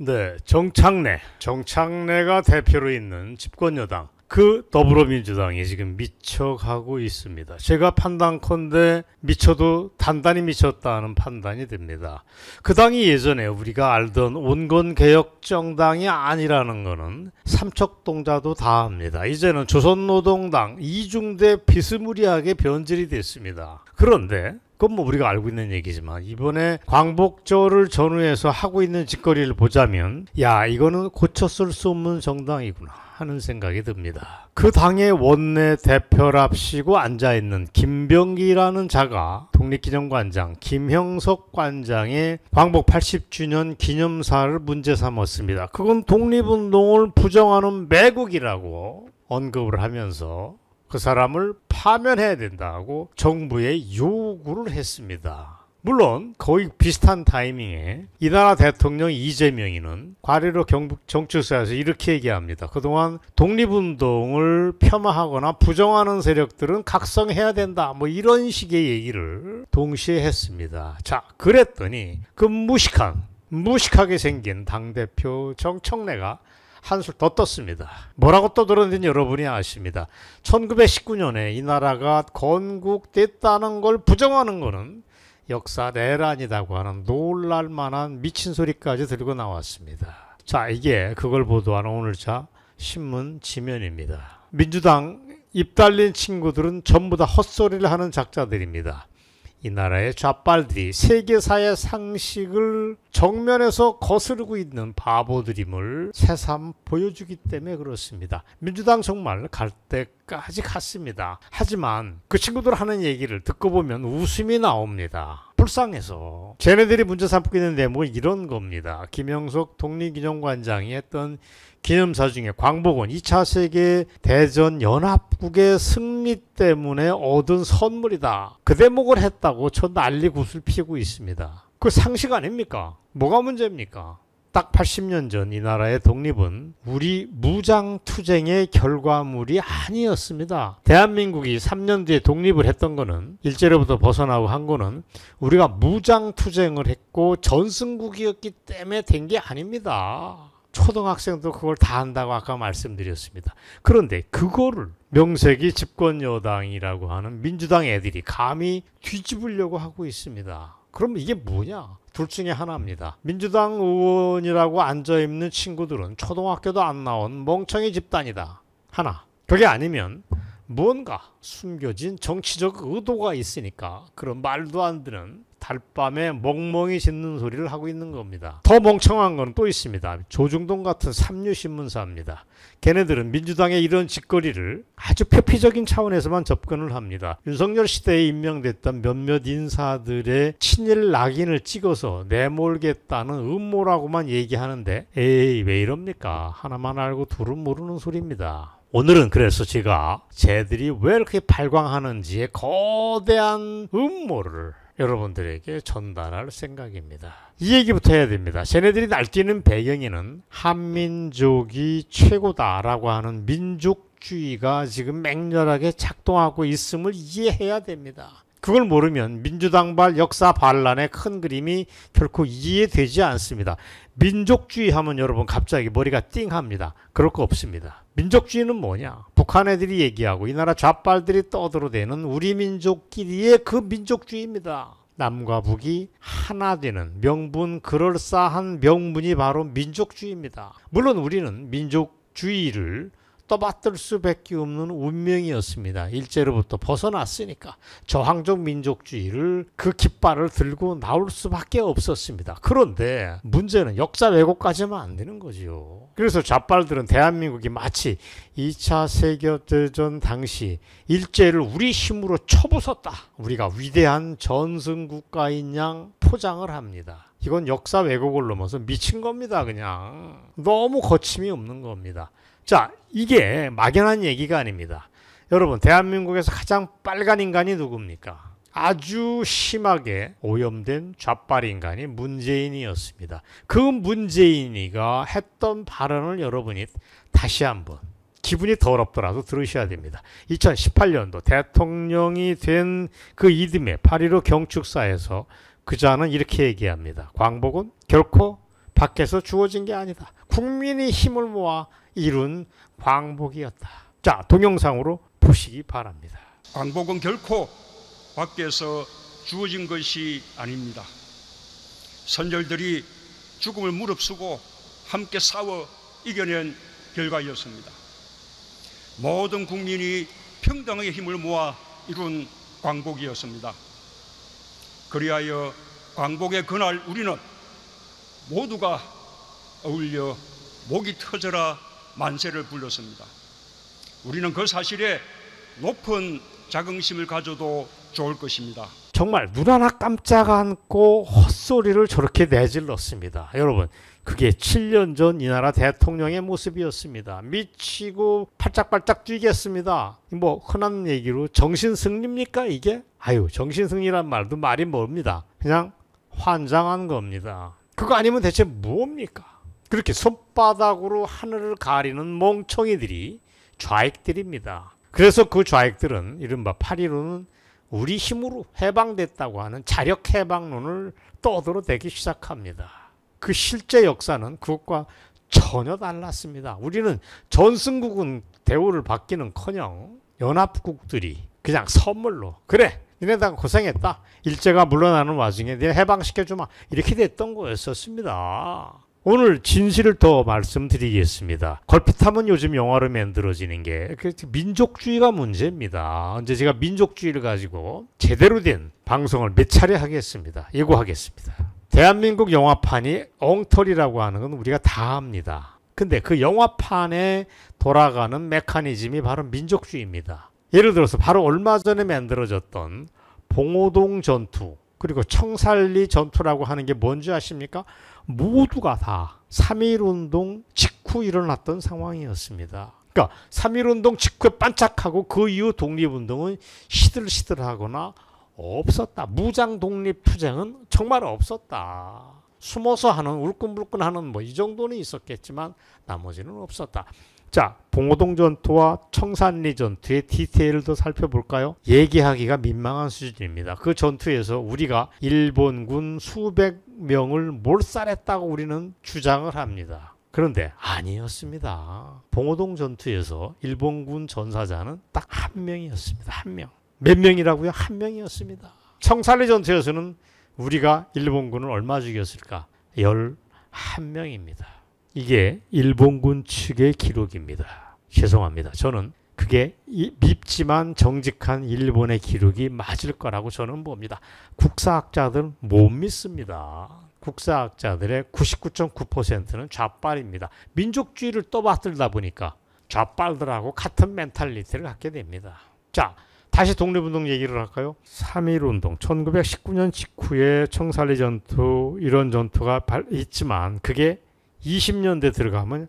네, 정창래가 대표로 있는 집권여당, 그 더불어민주당이 지금 미쳐가고 있습니다. 제가 판단컨대 미쳐도 단단히 미쳤다는 판단이 됩니다. 그 당이 예전에 우리가 알던 온건개혁정당이 아니라는 것은 삼척동자도 다 합니다. 이제는 조선노동당 이중대 비스무리하게 변질이 됐습니다. 그런데 그건 뭐 우리가 알고 있는 얘기지만 이번에 광복절을 전후해서 하고 있는 짓거리를 보자면 야, 이거는 고쳐 쓸 수 없는 정당이구나 하는 생각이 듭니다. 그 당의 원내 대표랍시고 앉아있는 김병기라는 자가 독립기념관장 김형석 관장의 광복 80주년 기념사를 문제 삼았습니다. 그건 독립운동을 부정하는 매국이라고 언급을 하면서 그 사람을 파면해야 된다고 정부에 요구를 했습니다. 물론 거의 비슷한 타이밍에 이 나라 대통령 이재명이는 과리로 경북 정치사에서 이렇게 얘기합니다. 그동안 독립운동을 폄하하거나 부정하는 세력들은 각성해야 된다, 뭐 이런 식의 얘기를 동시에 했습니다. 자, 그랬더니 그 무식하게 생긴 당대표 정청래가 한술 더 떴습니다. 뭐라고 떠들었는지 여러분이 아십니다. 1919년에 이 나라가 건국됐다는 걸 부정하는 것은 역사 내란이라고 하는 놀랄만한 미친 소리까지 들고 나왔습니다. 자, 이게 그걸 보도하는 오늘자 신문 지면입니다. 민주당 입 달린 친구들은 전부 다 헛소리를 하는 작자들입니다. 이 나라의 좌빨들이 세계사의 상식을 정면에서 거스르고 있는 바보들임을 새삼 보여주기 때문에 그렇습니다. 민주당 정말 갈 때까지 갔습니다. 하지만 그 친구들 하는 얘기를 듣고 보면 웃음이 나옵니다. 불쌍해서. 쟤네들이 문제 삼고 있는 대목은 이런 겁니다. 김영석 독립기념관장이 했던 기념사 중에 광복은 2차 세계대전 연합국의 승리 때문에 얻은 선물이다, 그 대목을 했다고 저 난리 굿을 피우고 있습니다. 그 상식 아닙니까? 뭐가 문제입니까? 딱 80년 전 이 나라의 독립은 우리 무장투쟁의 결과물이 아니었습니다. 대한민국이 3년 뒤에 독립을 했던 거는, 일제로부터 벗어나고 한 거는 우리가 무장투쟁을 했고 전승국이었기 때문에 된 게 아닙니다. 초등학생도 그걸 다 한다고 아까 말씀드렸습니다. 그런데 그거를 명색이 집권여당이라고 하는 민주당 애들이 감히 뒤집으려고 하고 있습니다. 그럼 이게 뭐냐? 둘 중에 하나입니다. 민주당 의원이라고 앉아있는 친구들은 초등학교도 안 나온 멍청이 집단이다. 하나. 그게 아니면 뭔가 숨겨진 정치적 의도가 있으니까 그런 말도 안 되는 달밤에 멍멍이 짖는 소리를 하고 있는 겁니다. 더 멍청한 건 또 있습니다. 조중동 같은 삼류신문사입니다. 걔네들은 민주당의 이런 짓거리를 아주 표피적인 차원에서만 접근을 합니다. 윤석열 시대에 임명됐던 몇몇 인사들의 친일 낙인을 찍어서 내몰겠다는 음모라고만 얘기하는데, 에이, 왜 이럽니까? 하나만 알고 둘은 모르는 소리입니다. 오늘은 그래서 제가 쟤들이 왜 이렇게 발광하는지의 거대한 음모를 여러분들에게 전달할 생각입니다. 이 얘기부터 해야 됩니다. 쟤네들이 날뛰는 배경에는 한민족이 최고다라고 하는 민족주의가 지금 맹렬하게 작동하고 있음을 이해해야 됩니다. 그걸 모르면 민주당발 역사 반란의 큰 그림이 결코 이해되지 않습니다. 민족주의 하면 여러분 갑자기 머리가 띵합니다. 그럴 거 없습니다. 민족주의는 뭐냐? 북한 애들이 얘기하고 이 나라 좌빨들이 떠들어대는 우리 민족끼리의 그 민족주의입니다. 남과 북이 하나 되는 명분, 그럴싸한 명분이 바로 민족주의입니다. 물론 우리는 민족주의를 떠받들 수밖에 없는 운명이었습니다. 일제로부터 벗어났으니까 저항적 민족주의를 그 깃발을 들고 나올 수밖에 없었습니다. 그런데 문제는 역사 왜곡까지만 안 되는 거죠. 그래서 좌빨들은 대한민국이 마치 2차 세계대전 당시 일제를 우리 힘으로 쳐부쉈다, 우리가 위대한 전승국가인 양 포장을 합니다. 이건 역사 왜곡을 넘어서 미친 겁니다. 그냥 너무 거침이 없는 겁니다. 자, 이게 막연한 얘기가 아닙니다. 여러분, 대한민국에서 가장 빨간 인간이 누굽니까? 아주 심하게 오염된 좌빨 인간이 문재인이었습니다. 그 문재인이가 했던 발언을 여러분이 다시 한번 기분이 더럽더라도 들으셔야 됩니다. 2018년도 대통령이 된 그 이듬해 8.15 경축사에서 그자는 이렇게 얘기합니다. 광복은 결코 밖에서 주어진 게 아니다. 국민이 힘을 모아 이룬 광복이었다. 자, 동영상으로 보시기 바랍니다. 광복은 결코 밖에서 주어진 것이 아닙니다. 선열들이 죽음을 무릅쓰고 함께 싸워 이겨낸 결과였습니다. 모든 국민이 평등하게 힘을 모아 이룬 광복이었습니다. 그리하여 광복의 그날 우리는 모두가 어울려 목이 터져라 만세를 불렀습니다. 우리는 그 사실에 높은 자긍심을 가져도 좋을 것입니다. 정말 눈 하나 깜짝 않고 헛소리를 저렇게 내질렀습니다. 여러분, 그게 7년 전 이 나라 대통령의 모습이었습니다. 미치고 팔짝팔짝 뛰겠습니다. 뭐 흔한 얘기로 정신승리입니까 이게? 아유, 정신승리란 말도 말이 뭡니다. 그냥 환장한 겁니다. 그거 아니면 대체 뭡니까? 그렇게 손바닥으로 하늘을 가리는 멍청이들이 좌익들입니다. 그래서 그 좌익들은 이른바 8.15는 우리 힘으로 해방됐다고 하는 자력 해방론을 떠들어대기 시작합니다. 그 실제 역사는 그것과 전혀 달랐습니다. 우리는 전승국은 대우를 받기는커녕 연합국들이 그냥 선물로 그래 니네들 고생했다 일제가 물러나는 와중에 니네 해방시켜주마 이렇게 됐던 거였었습니다. 오늘 진실을 더 말씀드리겠습니다. 걸핏하면 요즘 영화로 만들어지는 게 민족주의가 문제입니다. 언제 제가 민족주의를 가지고 제대로 된 방송을 몇 차례 하겠습니다. 예고하겠습니다. 대한민국 영화판이 엉터리라고 하는 건 우리가 다 압니다. 근데 그 영화판에 돌아가는 메커니즘이 바로 민족주의입니다. 예를 들어서 바로 얼마 전에 만들어졌던 봉오동 전투 그리고 청살리 전투라고 하는 게 뭔지 아십니까? 모두가 다 3.1운동 직후 일어났던 상황이었습니다. 그러니까 3.1운동 직후에 반짝하고 그 이후 독립운동은 시들시들하거나 없었다. 무장 독립투쟁은 정말 없었다. 숨어서 하는 울끈불끈하는 뭐 이 정도는 있었겠지만 나머지는 없었다. 자, 봉오동 전투와 청산리 전투의 디테일을 더 살펴볼까요? 얘기하기가 민망한 수준입니다. 그 전투에서 우리가 일본군 수백 명을 몰살했다고 우리는 주장을 합니다. 그런데 아니었습니다. 봉오동 전투에서 일본군 전사자는 딱 한 명이었습니다. 한 명. 몇 명이라고요? 한 명이었습니다. 청산리 전투에서는 우리가 일본군을 얼마 죽였을까? 11명입니다. 이게 일본군 측의 기록입니다. 죄송합니다. 저는 그게 밉지만 정직한 일본의 기록이 맞을 거라고 저는 봅니다. 국사학자들은 못 믿습니다. 국사학자들의 99.9%는 좌빨입니다. 민족주의를 떠받들다 보니까 좌빨들하고 같은 멘탈리티를 갖게 됩니다. 자, 다시 독립운동 얘기를 할까요? 3.1운동 1919년 직후에 청산리 전투 이런 전투가 있지만 그게 20년대 들어가면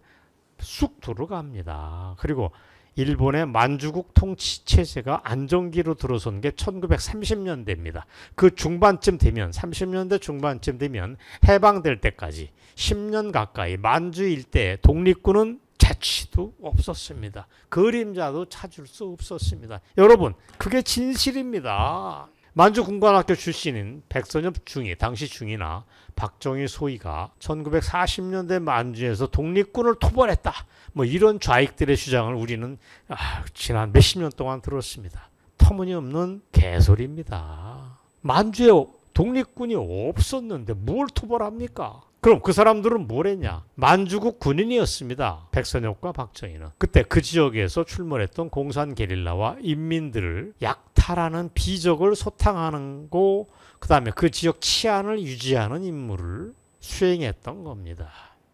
쑥 들어갑니다. 그리고 일본의 만주국 통치체제가 안정기로 들어선 게 1930년대입니다. 그 중반쯤 되면 30년대 중반쯤 되면 해방될 때까지 10년 가까이 만주 일대의 독립군은 자취도 없었습니다. 그림자도 찾을 수 없었습니다. 여러분, 그게 진실입니다. 만주군관학교 출신인 백선엽 중위, 당시 중위나 박정희 소위가 1940년대 만주에서 독립군을 토벌했다. 뭐 이런 좌익들의 주장을 우리는 지난 몇십 년 동안 들었습니다. 터무니없는 개소리입니다. 만주에 독립군이 없었는데 뭘 토벌합니까? 그럼 그 사람들은 뭘 했냐? 만주국 군인이었습니다. 백선엽과 박정희는. 그때 그 지역에서 출몰했던 공산 게릴라와 인민들을 약탈하는 비적을 소탕하는 거, 그 다음에 그 지역 치안을 유지하는 임무를 수행했던 겁니다.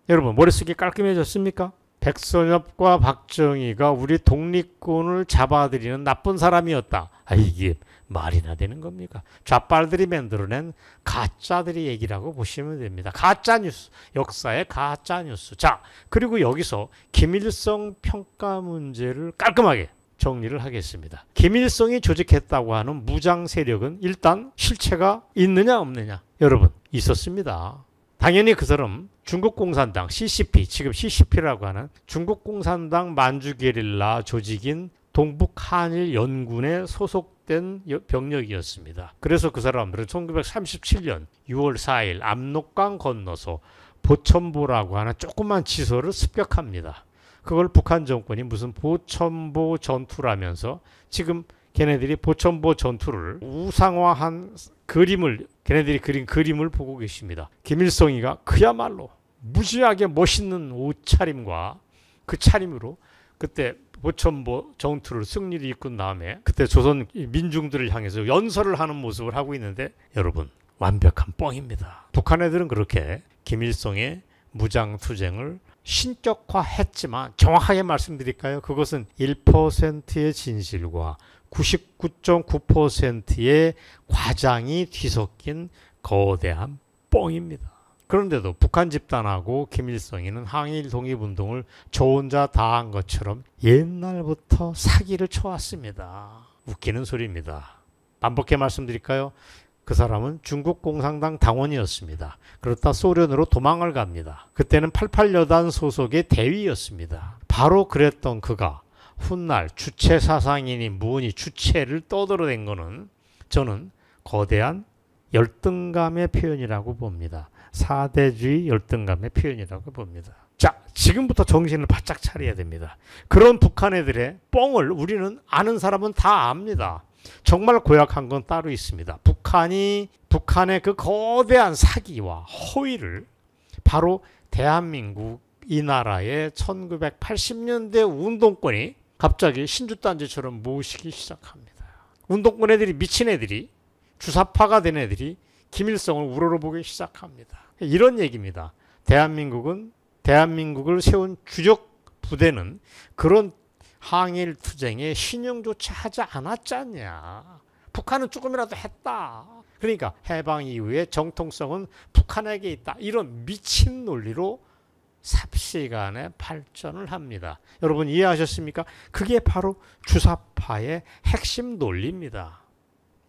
여러분, 머릿속이 깔끔해졌습니까? 백선엽과 박정희가 우리 독립군을 잡아들이는 나쁜 사람이었다. 이게 말이나 되는 겁니까? 좌빨들이 만들어낸 가짜들이 얘기라고 보시면 됩니다. 가짜뉴스, 역사의 가짜뉴스. 자, 그리고 여기서 김일성 평가 문제를 깔끔하게 정리를 하겠습니다. 김일성이 조직했다고 하는 무장 세력은 일단 실체가 있느냐 없느냐? 여러분, 있었습니다. 당연히 그 사람 중국 공산당 CCP, 지금 CCP라고 하는 중국 공산당 만주 게릴라 조직인 동북 한일 연군에 소속된 병력이었습니다. 그래서 그 사람들은 1937년 6월 4일 압록강 건너서 보천보라고 하는 조그만 지소를 습격합니다. 그걸 북한 정권이 무슨 보천보 전투라면서 지금 걔네들이 보천보 전투를 우상화한 그림을, 걔네들이 그린 그림을 보고 계십니다. 김일성이가 그야말로 무지하게 멋있는 옷차림과 그 차림으로 그때 보천보 전투를 승리를 이끈 다음에 그때 조선 민중들을 향해서 연설을 하는 모습을 하고 있는데, 여러분 완벽한 뻥입니다. 북한 애들은 그렇게 김일성의 무장투쟁을 신격화했지만, 정확하게 말씀드릴까요? 그것은 1%의 진실과 99.9%의 과장이 뒤섞인 거대한 뻥입니다. 그런데도 북한 집단하고 김일성이는 항일 독립운동을 저 혼자 다 한 것처럼 옛날부터 사기를 쳐왔습니다. 웃기는 소리입니다. 반복해 말씀드릴까요? 그 사람은 중국 공산당 당원이었습니다. 그렇다 소련으로 도망을 갑니다. 그때는 88여단 소속의 대위였습니다. 바로 그랬던 그가 훗날 주체 사상이니 뭐니 주체를 떠들어댄 거는 저는 거대한 열등감의 표현이라고 봅니다. 사대주의 열등감의 표현이라고 봅니다. 자, 지금부터 정신을 바짝 차려야 됩니다. 그런 북한 애들의 뻥을 우리는 아는 사람은 다 압니다. 정말 고약한 건 따로 있습니다. 북한의 그 거대한 사기와 허위를 바로 대한민국 이 나라의 1980년대 운동권이 갑자기 신주단지처럼 모시기 시작합니다. 운동권 애들이, 미친 애들이, 주사파가 된 애들이 김일성을 우러러보기 시작합니다. 이런 얘기입니다. 대한민국을 세운 주적 부대는 그런 항일 투쟁에 신용조차 하지 않았잖냐. 북한은 조금이라도 했다. 그러니까 해방 이후에 정통성은 북한에게 있다. 이런 미친 논리로 삽시간에 발전을 합니다. 여러분 이해하셨습니까? 그게 바로 주사파의 핵심 논리입니다.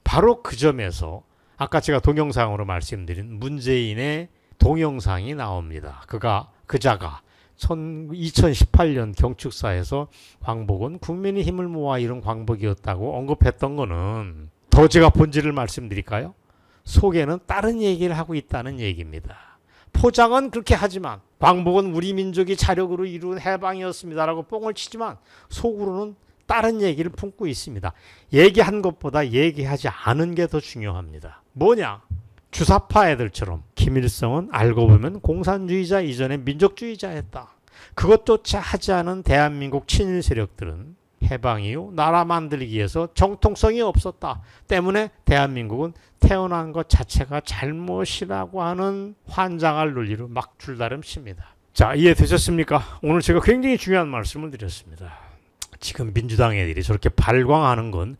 바로 그 점에서 아까 제가 동영상으로 말씀드린 문재인의 동영상이 나옵니다. 그자가 2018년 경축사에서 광복은 국민의 힘을 모아 이룬 광복이었다고 언급했던 거는, 더 제가 본질을 말씀드릴까요? 속에는 다른 얘기를 하고 있다는 얘기입니다. 포장은 그렇게 하지만 광복은 우리 민족이 자력으로 이룬 해방이었습니다라고 뻥을 치지만 속으로는 다른 얘기를 품고 있습니다. 얘기한 것보다 얘기하지 않은 게 더 중요합니다. 뭐냐? 주사파 애들처럼 김일성은 알고 보면 공산주의자 이전에 민족주의자였다. 그것조차 하지 않은 대한민국 친일 세력들은 해방 이후 나라 만들기 위해서 정통성이 없었다 때문에 대한민국은 태어난 것 자체가 잘못이라고 하는 환장할 논리로 막 줄다름 칩니다. 자, 이해되셨습니까? 오늘 제가 굉장히 중요한 말씀을 드렸습니다. 지금 민주당 애들이 저렇게 발광하는 건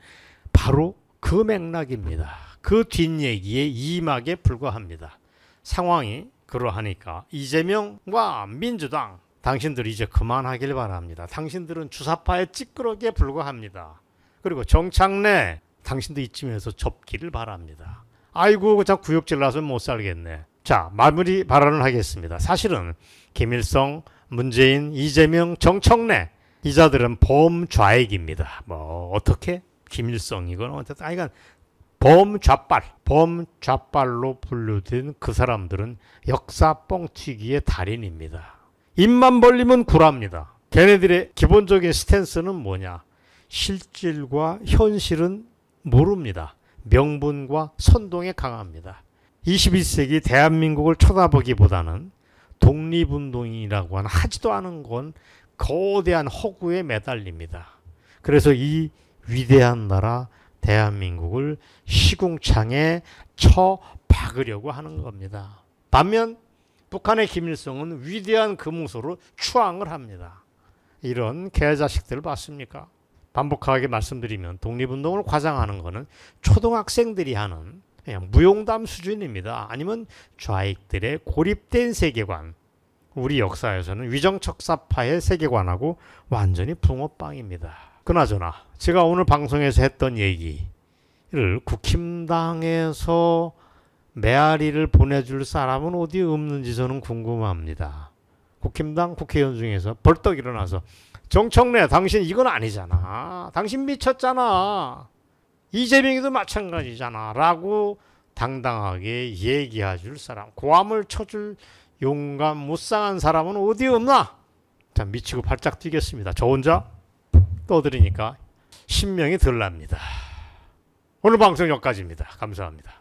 바로 그 맥락입니다. 그 뒷얘기의 이막에 불과합니다. 상황이 그러하니까 이재명과 민주당, 당신들 이제 그만하길 바랍니다. 당신들은 주사파의 찌끄러기에 불과합니다. 그리고 정창래, 당신도 이쯤에서 접기를 바랍니다. 아이고, 자 구역질 나서 못 살겠네. 자, 마무리 발언을 하겠습니다. 사실은 김일성, 문재인, 이재명, 정청래 이 자들은 범좌익입니다. 뭐 어떻게? 김일성이건 어쨌든 아이간 범좌빨로 분류된 그 사람들은 역사 뻥튀기의 달인입니다. 입만 벌리면 구랍니다. 걔네들의 기본적인 스탠스는 뭐냐? 실질과 현실은 모릅니다. 명분과 선동에 강합니다. 21세기 대한민국을 쳐다보기보다는 독립운동이라고 하는 하지도 않은 건 거대한 허구에 매달립니다. 그래서 이 위대한 나라 대한민국을 시궁창에 쳐박으려고 하는 겁니다. 반면 북한의 김일성은 위대한 금웅소로 추앙을 합니다. 이런 개자식들을 봤습니까? 반복하게 말씀드리면 독립운동을 과장하는 것은 초등학생들이 하는 그냥 무용담 수준입니다. 아니면 좌익들의 고립된 세계관, 우리 역사에서는 위정척사파의 세계관하고 완전히 붕어빵입니다. 그나저나 제가 오늘 방송에서 했던 얘기를 국힘당에서 메아리를 보내줄 사람은 어디 없는지 저는 궁금합니다. 국힘당 국회의원 중에서 벌떡 일어나서 정청래 당신 이건 아니잖아. 당신 미쳤잖아. 이재명이도 마찬가지잖아. 라고 당당하게 얘기해 줄 사람, 고함을 쳐줄 용감 무쌍한 사람은 어디 없나? 자, 미치고 발작 뛰겠습니다. 저 혼자 떠들으니까 신명이 덜 납니다. 오늘 방송 여기까지입니다. 감사합니다.